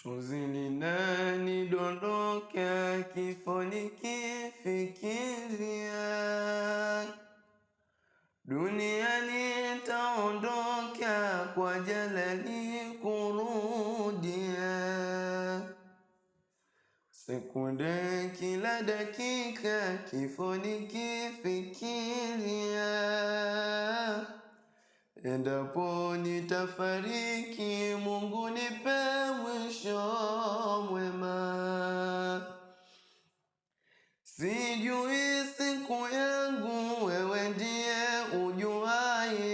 Chozi linanidondoka, kifo nikifikiria. Dunia nitaondoka, kwa jalali kurudia. Sekunde kila dakika, kifo nikifikiria. Endapo nitafariki, Mungu nipe mwisho mwema. Sijui siku yangu, wewe ndiye ujuaye.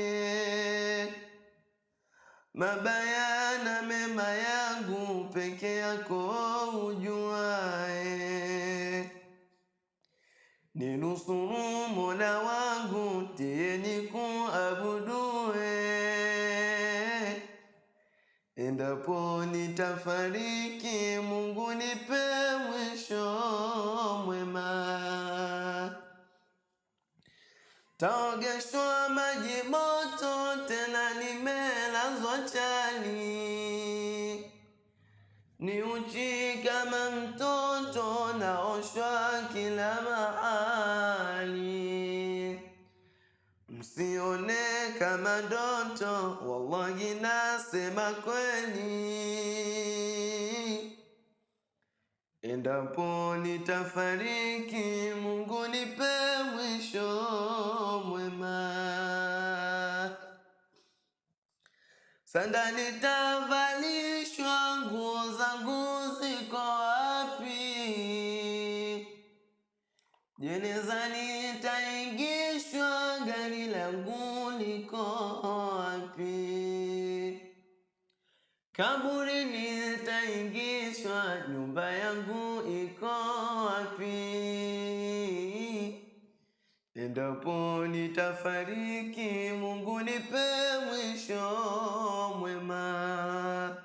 Mabaya na mema yangu, peke yako ujuaye. Ninusuru Mola wangu, ndiye nikuabudue. Endapo nitafariki, Mungu nipe mwisho mwema. Taogeshwa maji moto, tena nimelazwa chali. Ni uchi kama mtoto, naoshwa kila mahali. Msione kama ndoto, wallahi nasema kweli. Endapo nitafariki, Mungu nipe mwisho mwema. Sanda nitavalishwa, nguo zangu ziko wapi? Jenezani nitaingishwa, gari langu liko wapi? Kaburi nitaingishwa, nyumba yangu iko wapi? Endapo nitafariki, Mungu nipe mwisho mwema.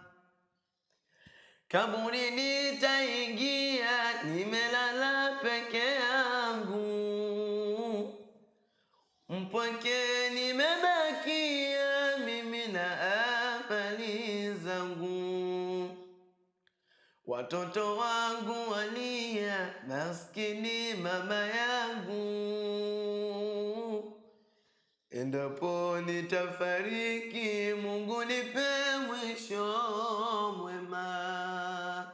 Kaburi nitaingia, nimelala peke yangu. Mpweke nimebakia, mimi na amali zangu. Watoto wangu walia, maskini mama yangu. Endapo nitafariki, Mungu nipe mwisho mwema.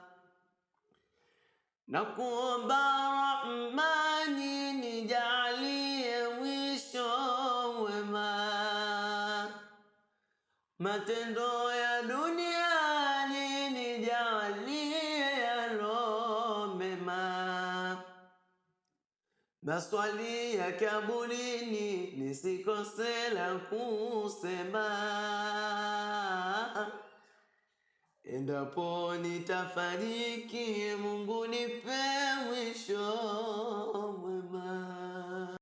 Nakuomba Rahmani, nijalie mwisho mwema. Matendo ya duniani nijalie yalo mema. Maswali ya kaburini, nisikose la kusema. Endapo nitafariki, Mungu nipe mwisho